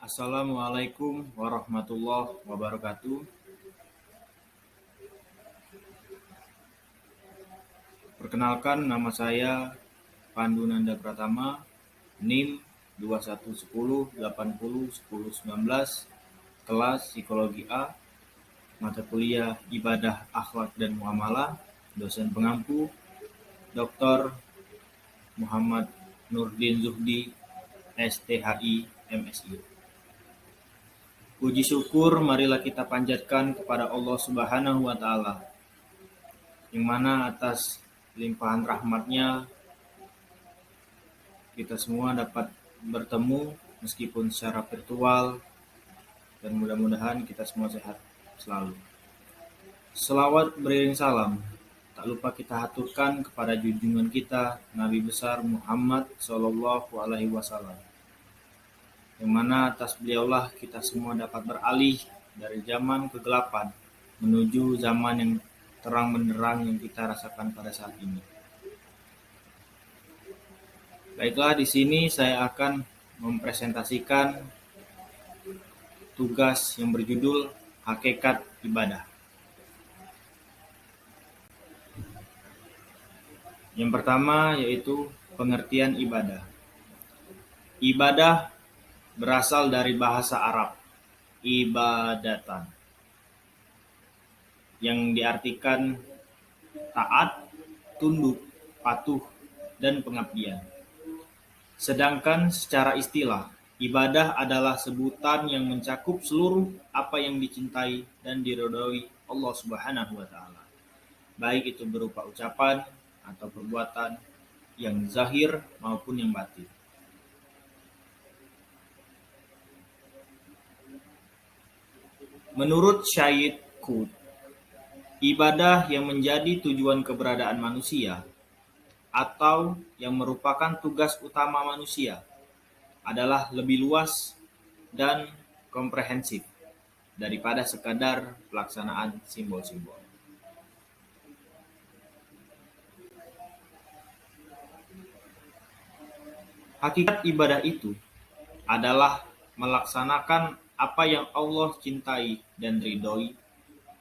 Assalamualaikum warahmatullahi wabarakatuh. Perkenalkan, nama saya Pandu Nanda Pratama, NIM 2110801019, kelas Psikologi A, mata kuliah Ibadah, Akhlak dan Muamalah, dosen pengampu Dr. Muhammad Nurdin Zuhdi, STHI, MSI. Puji syukur marilah kita panjatkan kepada Allah Subhanahu wa Ta'ala, yang mana atas limpahan rahmatnya kita semua dapat bertemu meskipun secara virtual, dan mudah-mudahan kita semua sehat selalu. Selawat beriring salam tak lupa kita haturkan kepada junjungan kita Nabi besar Muhammad Shallallahu Alaihi Wasallam, yang mana atas beliaulah kita semua dapat beralih dari zaman kegelapan menuju zaman yang terang benderang yang kita rasakan pada saat ini. Baiklah, di sini saya akan mempresentasikan tugas yang berjudul Hakikat Ibadah. Yang pertama yaitu pengertian ibadah. Ibadah berasal dari bahasa Arab, ibadatan, yang diartikan taat, tunduk, patuh, dan pengabdian. Sedangkan secara istilah, ibadah adalah sebutan yang mencakup seluruh apa yang dicintai dan diridhoi Allah Subhanahu wa Ta'ala, baik itu berupa ucapan atau perbuatan yang zahir maupun yang batin. Menurut Syed Qutb, ibadah yang menjadi tujuan keberadaan manusia atau yang merupakan tugas utama manusia adalah lebih luas dan komprehensif daripada sekadar pelaksanaan simbol-simbol. Hakikat ibadah itu adalah melaksanakan apa yang Allah cintai dan ridhoi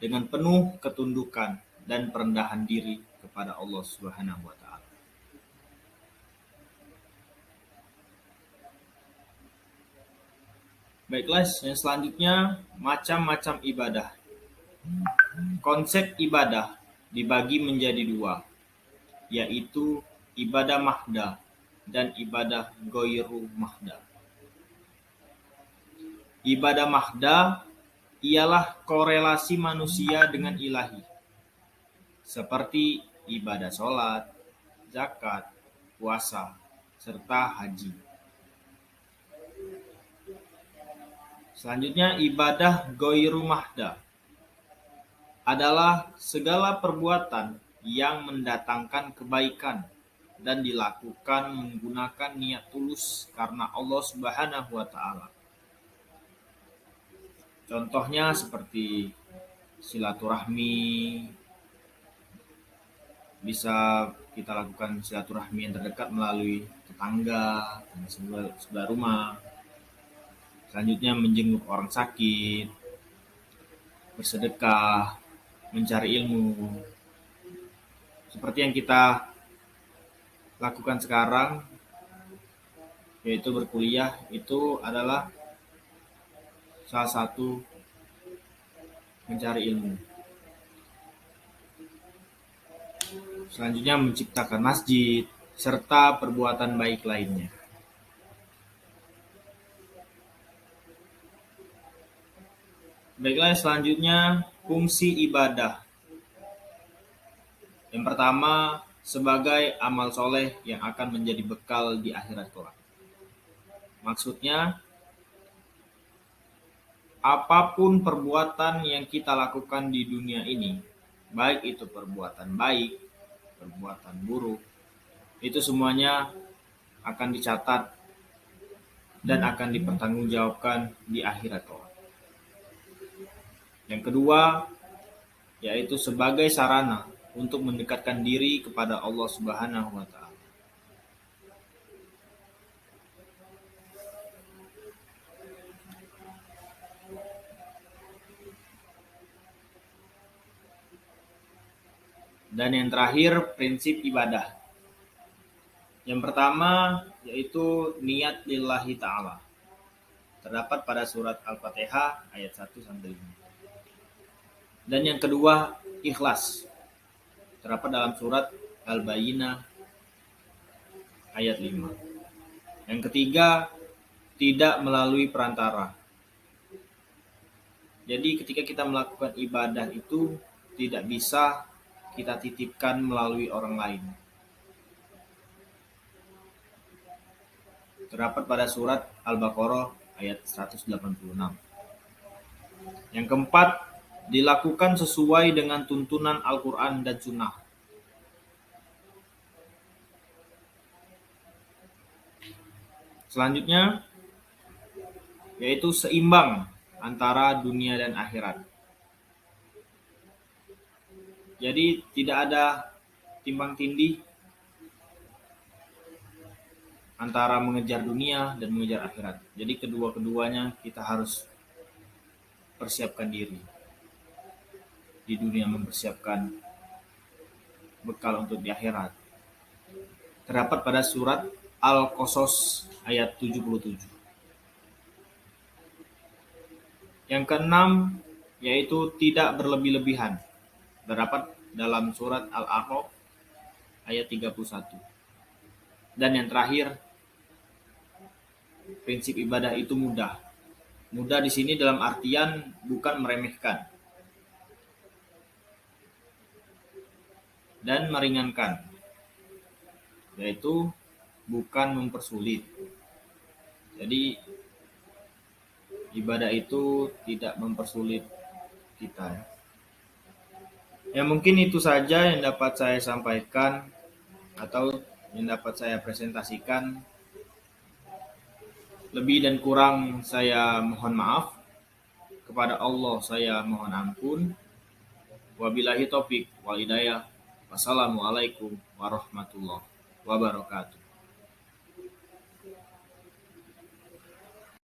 dengan penuh ketundukan dan perendahan diri kepada Allah Subhanahu wa Ta'ala. Baiklah, yang selanjutnya macam-macam ibadah. Konsep ibadah dibagi menjadi dua, yaitu ibadah mahda dan ibadah ghairu mahda. Ibadah mahda ialah korelasi manusia dengan ilahi, seperti ibadah sholat, zakat, puasa, serta haji. Selanjutnya, ibadah ghairu mahda adalah segala perbuatan yang mendatangkan kebaikan dan dilakukan menggunakan niat tulus karena Allah Subhanahu wa Ta'ala. Contohnya seperti silaturahmi, bisa kita lakukan silaturahmi yang terdekat melalui tetangga dan sebelah rumah. Selanjutnya menjenguk orang sakit, bersedekah, mencari ilmu. Seperti yang kita lakukan sekarang, yaitu berkuliah, itu adalah salah satu mencari ilmu. Selanjutnya menciptakan masjid, serta perbuatan baik lainnya. Baiklah, selanjutnya fungsi ibadah. Yang pertama, sebagai amal soleh yang akan menjadi bekal di akhirat kelak. Maksudnya, apapun perbuatan yang kita lakukan di dunia ini, baik itu perbuatan baik, perbuatan buruk, itu semuanya akan dicatat dan akan dipertanggungjawabkan di akhirat kelak. Yang kedua, yaitu sebagai sarana untuk mendekatkan diri kepada Allah Subhanahu wa Ta'ala. Dan yang terakhir, prinsip ibadah. Yang pertama yaitu niat lillahi ta'ala. Terdapat pada surat Al-Fatihah ayat 1 sampai 5. Dan yang kedua, ikhlas. Terdapat dalam surat Al-Bayyinah ayat 5. Yang ketiga, tidak melalui perantara. Jadi ketika kita melakukan ibadah itu tidak bisa kita titipkan melalui orang lain. Terdapat pada surat Al-Baqarah ayat 186. Yang keempat, dilakukan sesuai dengan tuntunan Al-Quran dan Sunnah. Selanjutnya, yaitu seimbang antara dunia dan akhirat. Jadi tidak ada timbang tindih antara mengejar dunia dan mengejar akhirat. Jadi kedua-keduanya kita harus persiapkan diri. Di dunia mempersiapkan bekal untuk di akhirat. Terdapat pada surat Al-Qasas ayat 77. Yang keenam yaitu tidak berlebih-lebihan. Terdapat dalam surat Al-A'raf ayat 31. Dan yang terakhir, prinsip ibadah itu mudah. Mudah di sini dalam artian bukan meremehkan dan meringankan, yaitu bukan mempersulit. Jadi ibadah itu tidak mempersulit kita. Ya mungkin itu saja yang dapat saya sampaikan atau yang dapat saya presentasikan. Lebih dan kurang saya mohon maaf. Kepada Allah saya mohon ampun. Wabillahi taufik wal hidayah. Wassalamualaikum warahmatullahi wabarakatuh.